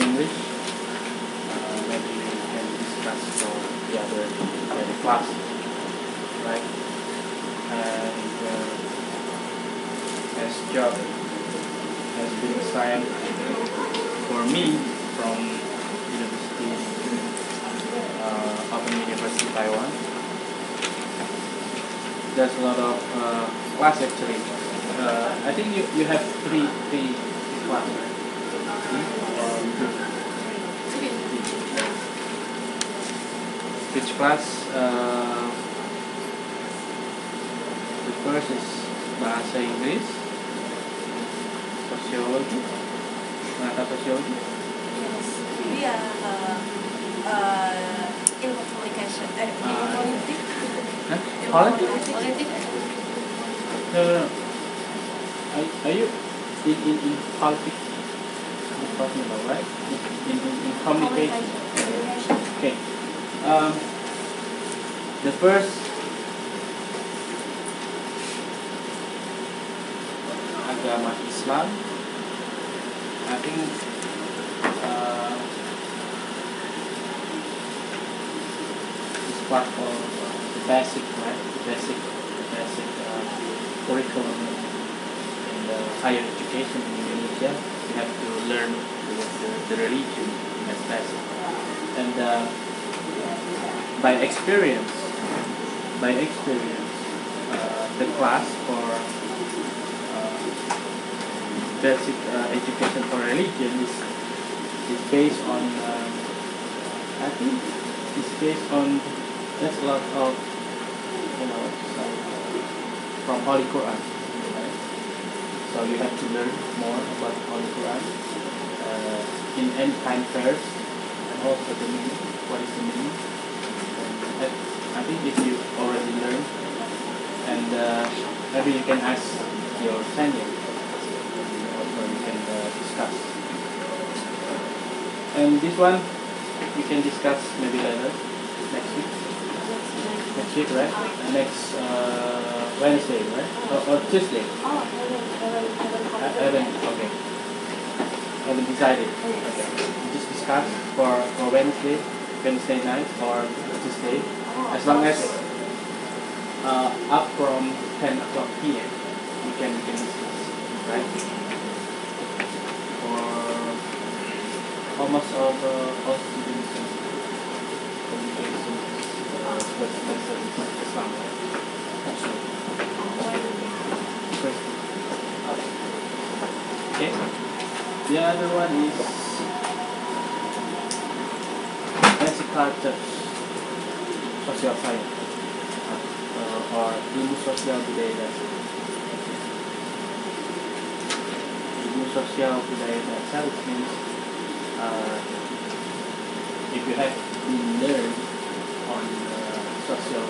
English. Maybe we can discuss for the other class, right? And as job has been assigned for me from Open University Taiwan. There's a lot of class actually. I think you have three classes, right? Which class? The first is Bahasa Inggris, Sosiologi, Mata Sosiologi. Yes, dia ilmu communication, ilmu politik. Politik? No. Are you in politics? You're talking about, right? In communication. Okay. The first agama Islam. I think it's part of the basic, right? The basic curriculum in the higher education in Indonesia. You have to learn the religion as basic, and by experience, the class for basic education for religion is based on I think it's based on there's a lot of from Holy Quran, right? So you have to learn more about Holy Quran in end time verse and also the meaning. What is the meaning? And I think if you already learn, and maybe you can ask your senior, also you can discuss. And this one we can discuss maybe later, next week. Next week, right? Next Wednesday, right? Or Tuesday? I haven't decided. Okay. Just discuss for Wednesday night or Tuesday. As long as up from 10 o'clock p.m. we can discuss, right? For almost all students in communication Islam, right? Okay. The other one is basic cultures, social science, or ilmu sosial budaya dasar. Ilmu sosial budaya dasar, which means if you have been learned on social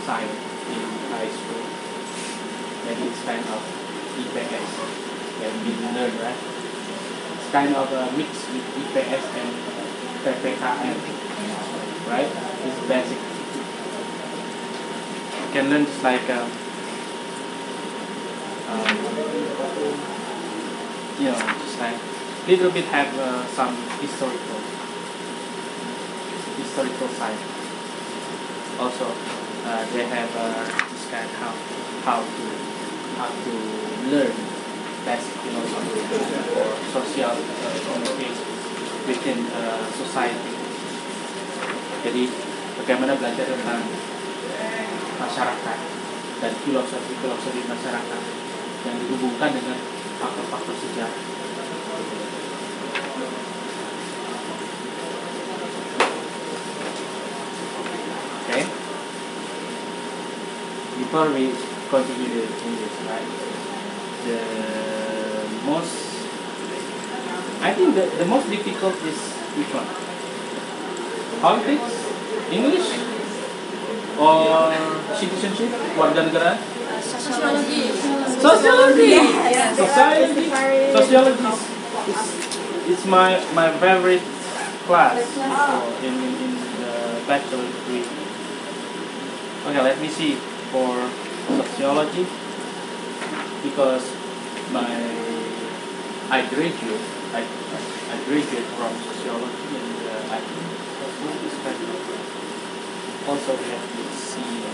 science in high school, maybe it's kind of IPS that we learn, right? It's kind of a mix with IPS and PPKN, right? It's basic. You can learn just like just like little bit have some historical side. Also, they have this kind of how to learn basic philosophy or social communication within society. Jadi bagaimana belajar tentang masyarakat dan filosofi masyarakat yang dihubungkan dengan faktor-faktor sejarah. Okay. Before we continue the English, right? I think the most difficult is which one? Politics, English, or citizenship, warga negara? Sociology. Yes. Sociology is my favorite class in the bachelor degree. Okay, let me see for sociology, because I graduate from sociology, and I think sociology is kind of also we have to see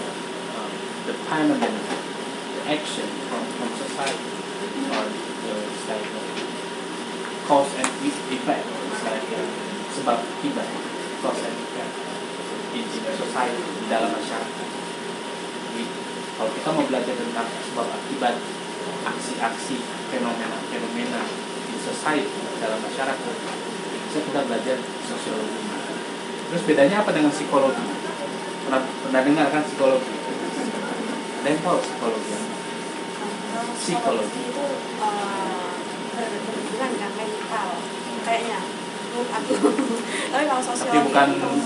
the phenomenon, the action from society, or it's like cause and effect. It's like sebab akibat, cause and effect in society, di dalam masyarakat. Jadi kalau kita mau belajar tentang sebab akibat aksi-aksi fenomena in society, dalam masyarakat, bisa kita belajar sosiologi. Terus bedanya apa dengan psikologi? Pernah dengar kan psikologi? Ada yang tahu psikologi? Psikologi itu berhubungan dengan mental kayaknya menurut aku. Tapi kalau sosiologi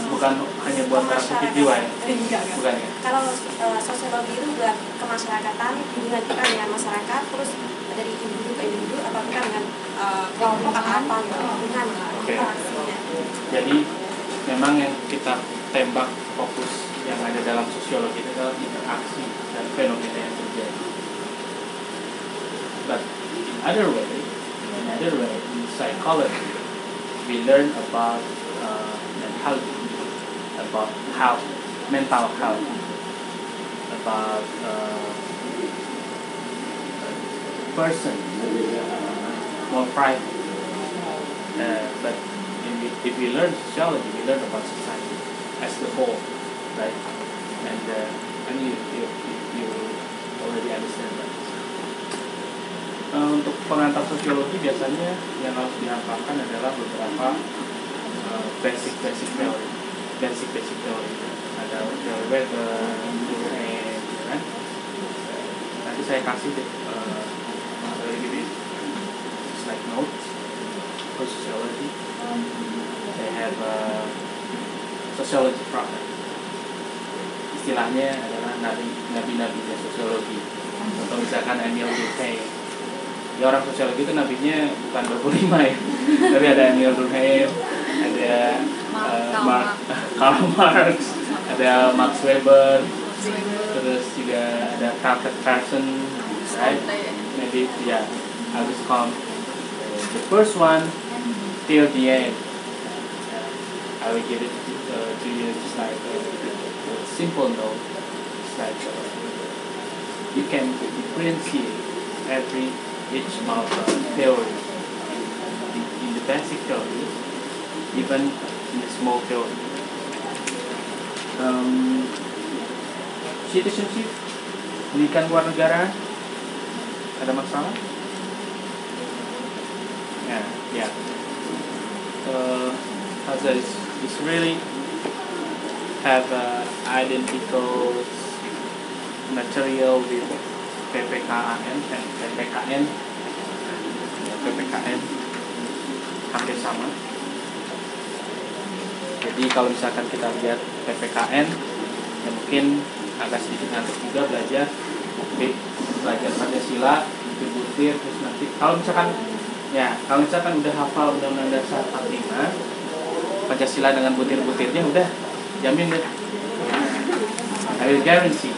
bukan hanya buat para sakit jiwa ya? Enggak. Bukan ya? Kalau sosiologi itu buat kemasyarakatan, hubungan kita dengan masyarakat, terus dari individu ke individu atau kita dengan kelompok atau apa gitu, hubungan interaksinya. Jadi memang yang kita tembak fokus yang ada dalam sosiologi itu adalah interaksi dan fenomena yang terjadi. But in other way, in psychology, we learn about mentality, about health, mental health, about person, more private. But if we learn sociology, we learn about society as the whole, right? And you already understand that. Untuk pengantar sosiologi biasanya yang harus dihafalkan adalah beberapa basic theory. Ada teori Weber, Durkheim, kan? Nanti saya kasih materi ini, slide notes for sociology. They have sociology problem. Istilahnya adalah nabi-nabinya sosiologi. Contoh misalkan Emile Durkheim. Ya, orang sosiologi itu nabinya bukan 25 ya. Tapi ada Emile Durkheim, ada Karl Marx, ada Max Weber, terus juga ada Carter Carson, right? Maybe Auguste Comte. The first one till the end. I will give it to you just like a simple note. It's like you can differentiate each of theory in the basic theory, even in the small theory. Citizenship, pendidikan luar negara, ada masalah? Yeah. It's really have identical material with PPKN and PPKN hampir sama. Jadi kalau misalkan kita lihat PPKN, ya mungkin agak sedikit ngantuk juga belajar Pancasila, butir-butir, terus nanti kalau misalkan udah hafal Undang-Undang Dasar 45, Pancasila dengan butir-butirnya udah jamin deh. I will guarantee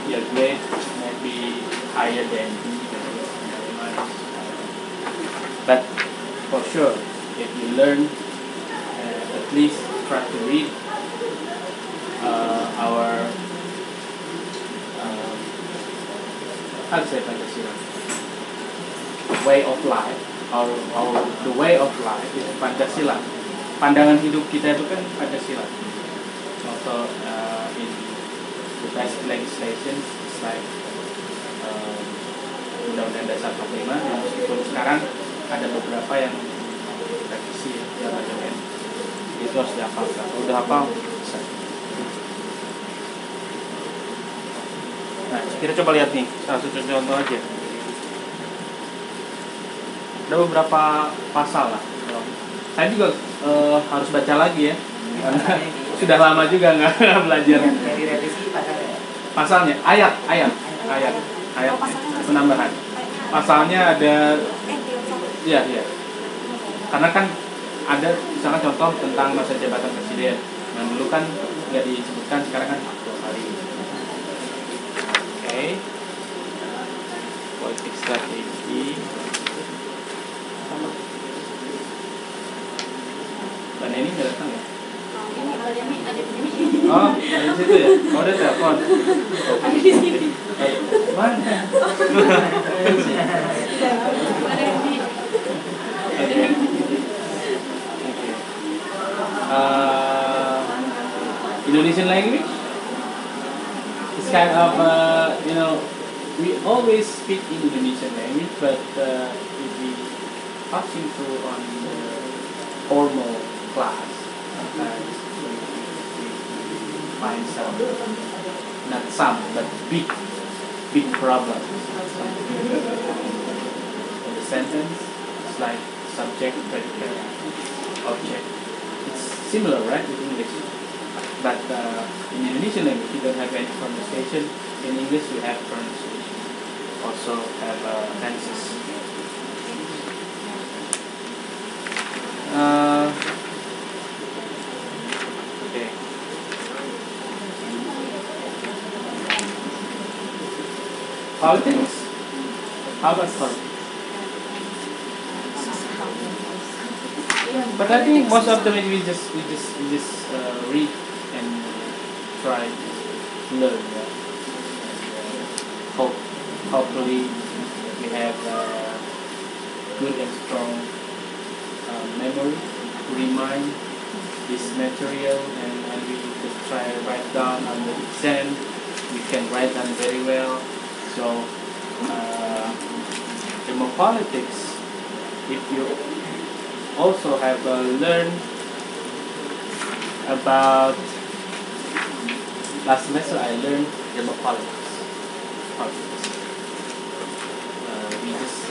your grade may be higher than but for sure if you learn at least try to read our how to say Pancasila way of life or the way of life is Pancasila. Pandangan hidup kita itu kan Pancasila. Also in the basic legislation it's like Undang-Undang Dasar 45 yang meskipun sekarang ada beberapa yang revisi ya macamnya itu harus dihafalkan. Udah hafal bisa. Nah, kita coba lihat nih salah satu contoh aja. Ada beberapa pasal lah. Saya juga harus baca lagi ya, karena sudah lama juga nggak belajar. Dari revisi Pasalnya, ayat penambahan. Pasalnya ada, ya. Karena kan ada misalkan contoh tentang masa jabatan presiden. Yang dulu kan nggak disebutkan, sekarang kan 2 kali. Oke. Politik strategi. Mbak Neni nggak datang ya? Ini ada di sini. Oh, ada di situ ya? Oh, ada telepon. Ada di sini. Mana? Ada di sini. Okay. Indonesian language is kind of we always speak in Indonesian language, but if we passing through on the formal class, sometimes we find some, not some, but big problems. In the sentence, it's like subject, predicate, object. It's similar, right, with English. But in Indonesian language, you don't have any pronunciation. In English, we have pronunciation. Also have tenses. Okay. Politics. How about politics? But I think most of them we just read and try to learn. Yeah? And, hopefully we have good and strong memory to remind this material, and when we just try to write down on the exam, we can write down very well. So politics, if you also have learned about last semester, I learned politics. We just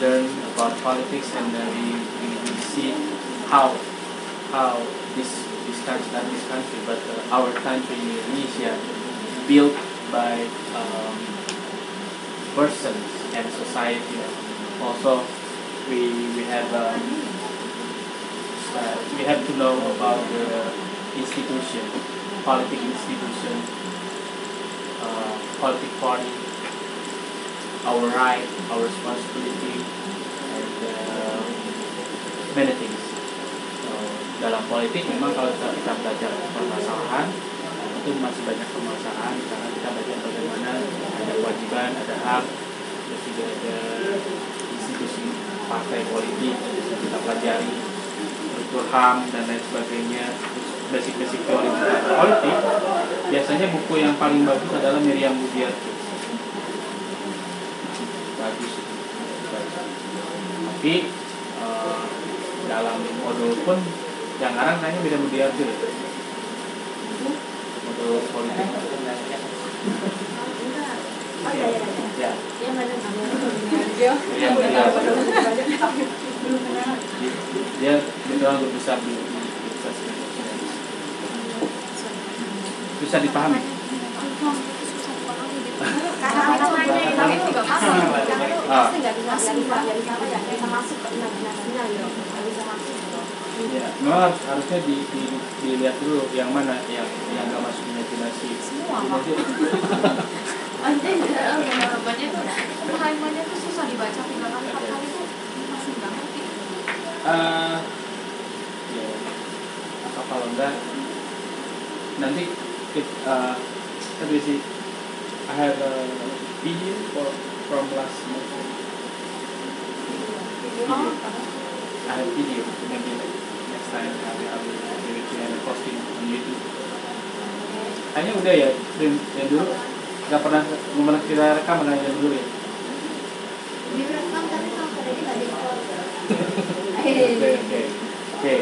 learn about politics, and we see how this country, not this country, but our country, Indonesia, built by persons and society. Also, we have to know about the institution, political institution, political party, our right, our responsibility, and many things. Dalam politik memang kalau kita belajar permasalahan, itu masih banyak permasalahan karena kita belajar bagaimana ada kewajiban, ada hak, terus juga ada institusi partai politik kita pelajari, struktur HAM dan lain sebagainya, basic teori politik. Biasanya buku yang paling bagus adalah Miriam Budiarto. Bagus. Tapi dalam modul pun yang ngarang nanya Miriam Budiarto ya. Modul politik. Ya. Dia betul besar di bisa dipahami. Karena itu juga pasti nggak bisa dari sana ya, kita masuk ke imajinasinya gitu, nggak bisa masuk gitu. Ya, memang harusnya dilihat dulu yang mana yang nggak masuk imajinasi. Semua apa? Anjir, jawabannya tuh pemahamannya tuh susah dibaca 3 kali 4 kali tuh masih nggak ngerti. Ya, atau kalau enggak nanti kita I have a video from last semester. I have video. Maybe next time I will give it to you and posting on YouTube. Hanya udah ya, yang dulu nggak pernah kita rekam, yang dulu ya. Direkam tapi kalau tadi nggak direkam. Oke.